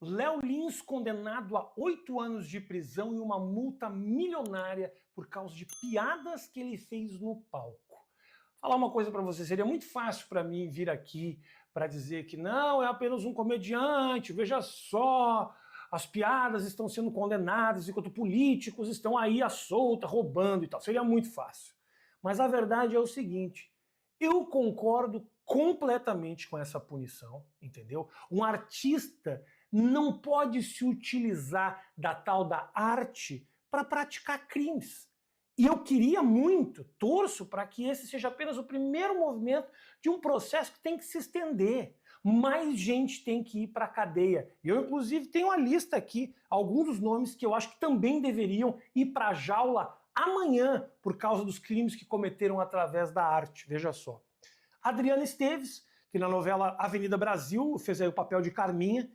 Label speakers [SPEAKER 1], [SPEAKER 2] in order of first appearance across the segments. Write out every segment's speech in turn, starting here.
[SPEAKER 1] Léo Lins condenado a 8 anos de prisão e uma multa milionária por causa de piadas que ele fez no palco. Falar uma coisa para você, seria muito fácil para mim vir aqui para dizer que não, é apenas um comediante, veja só, as piadas estão sendo condenadas enquanto políticos estão aí à solta, roubando e tal. Seria muito fácil. Mas a verdade é o seguinte, eu concordo completamente com essa punição, entendeu? Um artista não pode se utilizar da tal da arte para praticar crimes. E eu queria muito, torço para que esse seja apenas o primeiro movimento de um processo que tem que se estender. Mais gente tem que ir para a cadeia. Eu, inclusive, tenho uma lista aqui, alguns dos nomes que eu acho que também deveriam ir para a jaula amanhã por causa dos crimes que cometeram através da arte. Veja só. Adriana Esteves, que na novela Avenida Brasil fez aí o papel de Carminha,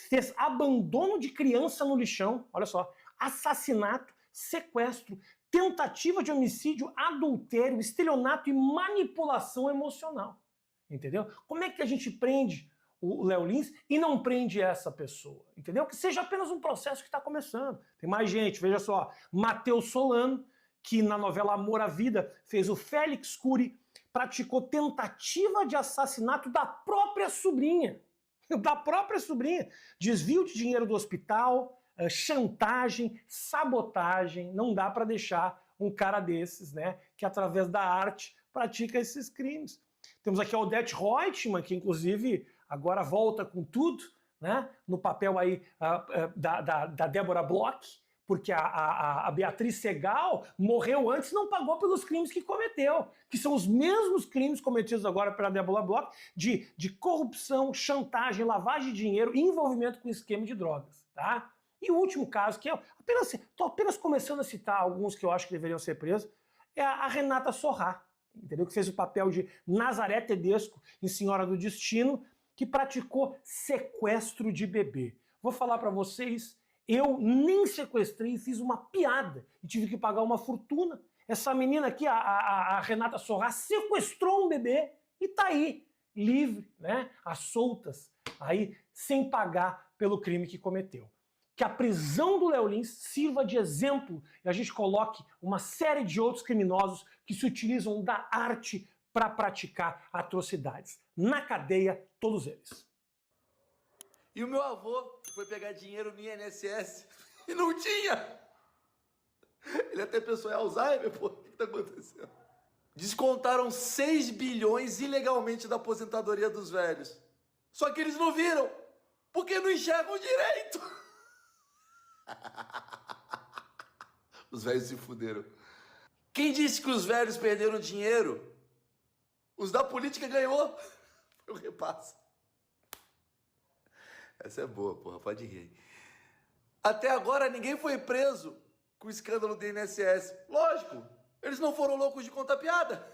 [SPEAKER 1] fez abandono de criança no lixão, olha só, assassinato, sequestro, tentativa de homicídio, adultério, estelionato e manipulação emocional. Entendeu? Como é que a gente prende o Léo Lins e não prende essa pessoa? Entendeu? Que seja apenas um processo que está começando. Tem mais gente, veja só, Matheus Solano, que na novela Amor à Vida fez o Félix Cury, praticou tentativa de assassinato da própria sobrinha. Da própria sobrinha. Desvio de dinheiro do hospital, chantagem, sabotagem. Não dá para deixar um cara desses, né, que através da arte pratica esses crimes. Temos aqui a Odete Roitman, que inclusive agora volta com tudo, né, no papel aí da Débora Bloch, porque a Beatriz Segal morreu antes e não pagou pelos crimes que cometeu, que são os mesmos crimes cometidos agora pela Débora Bloch, de corrupção, chantagem, lavagem de dinheiro e envolvimento com esquema de drogas, tá? E o último caso, que estou apenas começando a citar alguns que eu acho que deveriam ser presos, é a Renata Sorrah, entendeu? Que fez o papel de Nazaré Tedesco em Senhora do Destino, que praticou sequestro de bebê. Vou falar para vocês, eu nem sequestrei e fiz uma piada e tive que pagar uma fortuna. Essa menina aqui, a Renata Sorrah, sequestrou um bebê e tá aí, livre, né? Às soltas, aí, sem pagar pelo crime que cometeu. Que a prisão do Léo Lins sirva de exemplo e a gente coloque uma série de outros criminosos que se utilizam da arte para praticar atrocidades. Na cadeia, todos eles.
[SPEAKER 2] E o meu avô, que foi pegar dinheiro no INSS e não tinha. Ele até pensou em Alzheimer, pô, o que tá acontecendo? Descontaram 6 bilhões ilegalmente da aposentadoria dos velhos. Só que eles não viram, porque não enxergam direito. Os velhos se fuderam. Quem disse que os velhos perderam dinheiro? Os da política ganhou. Foi o repasse. Essa é boa, porra, pode rir. Até agora ninguém foi preso com o escândalo do INSS. Lógico, eles não foram loucos de contar piada.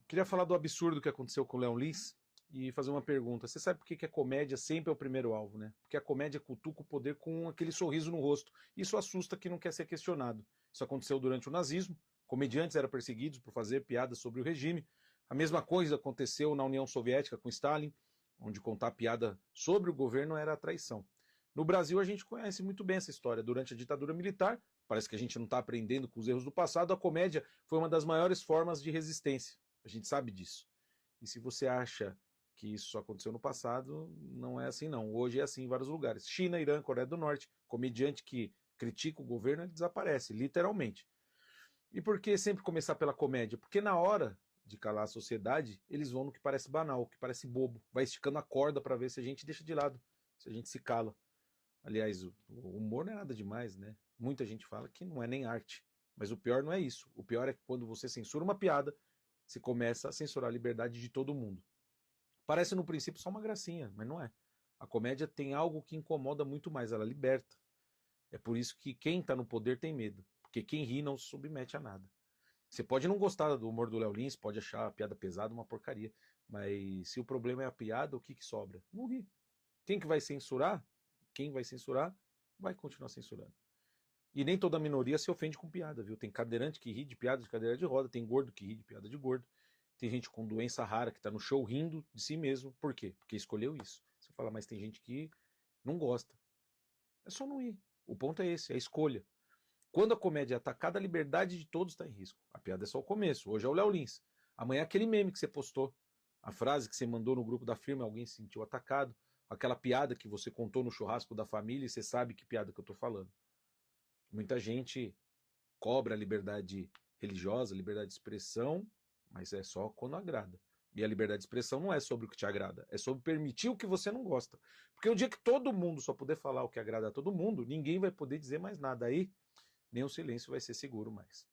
[SPEAKER 3] Queria falar do absurdo que aconteceu com o Léo Lins e fazer uma pergunta. Você sabe por que a comédia sempre é o primeiro alvo, né? Porque a comédia cutuca o poder com aquele sorriso no rosto. Isso assusta quem não quer ser questionado. Isso aconteceu durante o nazismo. Comediantes eram perseguidos por fazer piadas sobre o regime. A mesma coisa aconteceu na União Soviética com Stalin, onde contar piada sobre o governo era traição. No Brasil a gente conhece muito bem essa história. Durante a ditadura militar, parece que a gente não está aprendendo com os erros do passado, a comédia foi uma das maiores formas de resistência. A gente sabe disso. E se você acha que isso só aconteceu no passado, não é assim não. Hoje é assim em vários lugares. China, Irã, Coreia do Norte, comediante que critica o governo, ele desaparece, literalmente. E por que sempre começar pela comédia? Porque na hora de calar a sociedade, eles vão no que parece banal, que parece bobo. Vai esticando a corda para ver se a gente deixa de lado, se a gente se cala. Aliás, o humor não é nada demais, né? Muita gente fala que não é nem arte. Mas o pior não é isso. O pior é que quando você censura uma piada, você começa a censurar a liberdade de todo mundo. Parece no princípio só uma gracinha, mas não é. A comédia tem algo que incomoda muito mais, ela liberta. É por isso que quem está no poder tem medo. Porque quem ri não se submete a nada. Você pode não gostar do humor do Léo Lins, pode achar a piada pesada uma porcaria, mas se o problema é a piada, o que sobra? Não ri. Quem que vai censurar? Quem vai censurar vai continuar censurando. E nem toda minoria se ofende com piada, viu? Tem cadeirante que ri de piada de cadeira de roda, tem gordo que ri de piada de gordo. tem gente com doença rara que tá no show rindo de si mesmo. Por quê? Porque escolheu isso. Você fala, mas tem gente que não gosta. É só não ir. O ponto é esse, é a escolha. Quando a comédia é atacada, a liberdade de todos está em risco. A piada é só o começo. Hoje é o Léo Lins. Amanhã é aquele meme que você postou. A frase que você mandou no grupo da firma, alguém se sentiu atacado. Aquela piada que você contou no churrasco da família e você sabe que piada que eu estou falando. Muita gente cobra a liberdade religiosa, a liberdade de expressão, mas é só quando agrada. E a liberdade de expressão não é sobre o que te agrada, é sobre permitir o que você não gosta. Porque o dia que todo mundo só puder falar o que agrada a todo mundo, ninguém vai poder dizer mais nada. Aí, nem o silêncio vai ser seguro mais.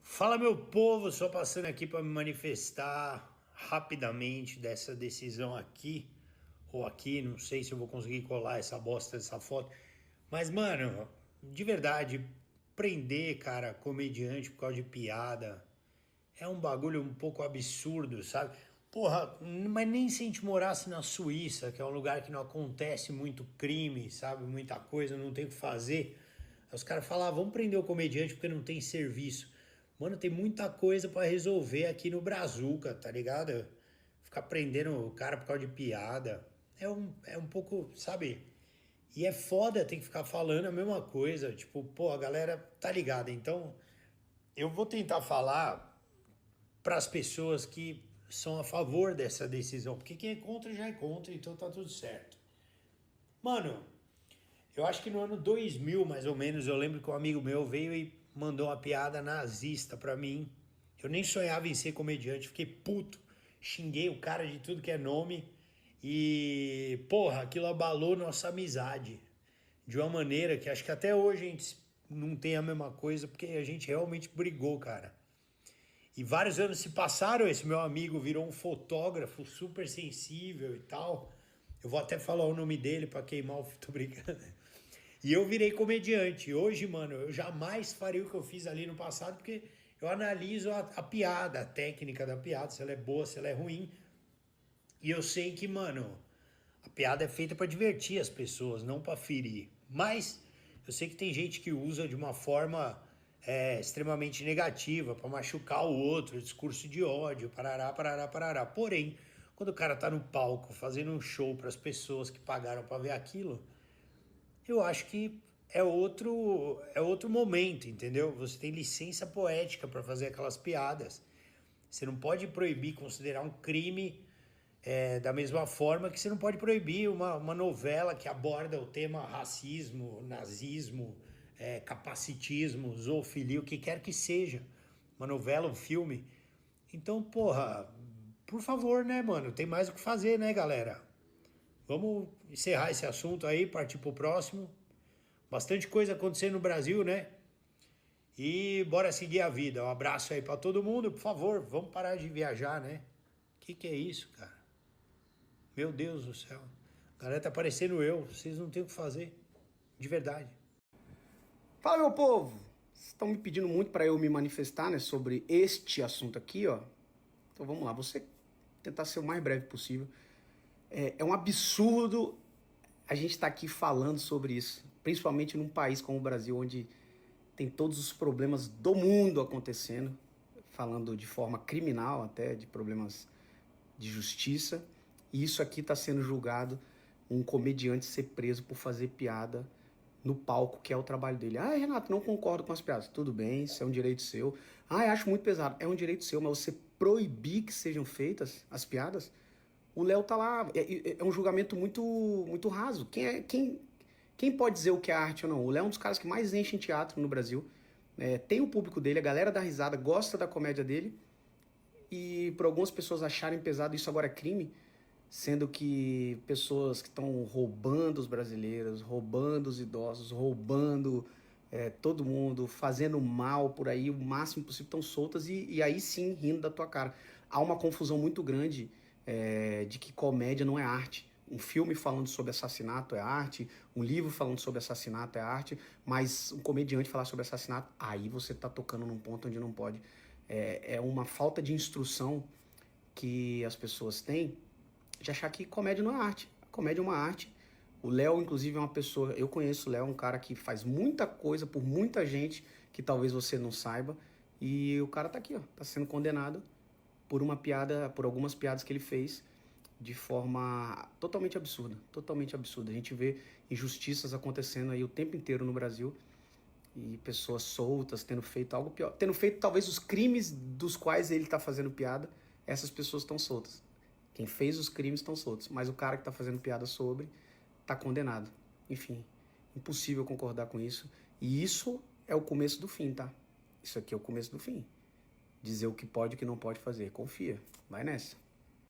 [SPEAKER 4] Fala, meu povo, só passando aqui para me manifestar rapidamente dessa decisão aqui, ou aqui, não sei se eu vou conseguir colar essa bosta dessa foto, mas, mano, de verdade, prender, cara, comediante por causa de piada é um bagulho um pouco absurdo, sabe? Porra, mas nem se a gente morasse na Suíça, que é um lugar que não acontece muito crime, sabe? Muita coisa, não tem o que fazer. Aí os caras falam, vamos prender o comediante porque não tem serviço. Mano, tem muita coisa pra resolver aqui no Brazuca, tá ligado? Ficar prendendo o cara por causa de piada é um pouco, sabe? E é foda ter que ficar falando a mesma coisa. Tipo, pô, a galera tá ligada. Então, eu vou tentar falar pras pessoas que são a favor dessa decisão. Porque quem é contra já é contra, então tá tudo certo. Mano, eu acho que no ano 2000, mais ou menos, eu lembro que um amigo meu veio e mandou uma piada nazista pra mim. Eu nem sonhava em ser comediante, fiquei puto. Xinguei o cara de tudo que é nome. E, porra, aquilo abalou nossa amizade. De uma maneira que acho que até hoje a gente não tem a mesma coisa, porque a gente realmente brigou, cara. E vários anos se passaram, esse meu amigo virou um fotógrafo super sensível e tal. Eu vou até falar o nome dele pra queimar o... Tô brincando. E eu virei comediante. Hoje, mano, eu jamais faria o que eu fiz ali no passado, porque eu analiso a piada, a técnica da piada, se ela é boa, se ela é ruim. E eu sei que, mano, a piada é feita pra divertir as pessoas, não pra ferir. Mas eu sei que tem gente que usa de uma forma extremamente negativa, pra machucar o outro, discurso de ódio, parará, parará, parará. Porém, quando o cara tá no palco fazendo um show pras pessoas que pagaram pra ver aquilo, eu acho que é outro momento, entendeu? Você tem licença poética para fazer aquelas piadas. Você não pode proibir, considerar um crime da mesma forma que você não pode proibir uma novela que aborda o tema racismo, nazismo, capacitismo, zoofilia, o que quer que seja. Uma novela, um filme. Então, porra, por favor, né, mano? Tem mais o que fazer, né, galera? Vamos encerrar esse assunto aí, partir pro próximo. Bastante coisa acontecendo no Brasil, né? E bora seguir a vida. Um abraço aí pra todo mundo. Por favor, vamos parar de viajar, né? Que é isso, cara? Meu Deus do céu. A galera tá parecendo eu. Vocês não têm o que fazer. De verdade.
[SPEAKER 5] Fala, meu povo! Vocês estão me pedindo muito para eu me manifestar, né, sobre este assunto aqui, ó. Então vamos lá, você tentar ser o mais breve possível. É um absurdo a gente estar aqui falando sobre isso, principalmente num país como o Brasil, onde tem todos os problemas do mundo acontecendo, falando de forma criminal até, de problemas de justiça, e isso aqui está sendo julgado, um comediante ser preso por fazer piada no palco, que é o trabalho dele. Ah, Renato, não concordo com as piadas. Tudo bem, isso é um direito seu. Ah, eu acho muito pesado. É um direito seu, mas você proibir que sejam feitas as piadas, o Léo tá lá, é um julgamento muito raso. Quem pode dizer o que é arte ou não? O Léo é um dos caras que mais enche em teatro no Brasil. Tem o público dele, a galera dá risada, gosta da comédia dele. E por algumas pessoas acharem pesado, isso agora é crime, sendo que pessoas que estão roubando os brasileiros, roubando os idosos, roubando todo mundo, fazendo mal por aí, o máximo possível, estão soltas e aí sim rindo da tua cara. Há uma confusão muito grande de que comédia não é arte. Um filme falando sobre assassinato é arte, um livro falando sobre assassinato é arte, mas um comediante falar sobre assassinato, aí você tá tocando num ponto onde não pode. É uma falta de instrução que as pessoas têm de achar que comédia não é arte. A comédia é uma arte. O Léo, inclusive, é uma pessoa... Eu conheço o Léo, um cara que faz muita coisa por muita gente que talvez você não saiba. E o cara tá aqui, ó. Tá sendo condenado por uma piada, por algumas piadas que ele fez de forma totalmente absurda, totalmente absurda. A gente vê injustiças acontecendo aí o tempo inteiro no Brasil e pessoas soltas tendo feito algo pior, tendo feito talvez os crimes dos quais ele tá fazendo piada, essas pessoas estão soltas. Quem fez os crimes estão soltos, mas o cara que tá fazendo piada sobre tá condenado. Enfim, impossível concordar com isso. E isso é o começo do fim, tá? Isso aqui é o começo do fim. Dizer o que pode e o que não pode fazer. Confia. Vai nessa.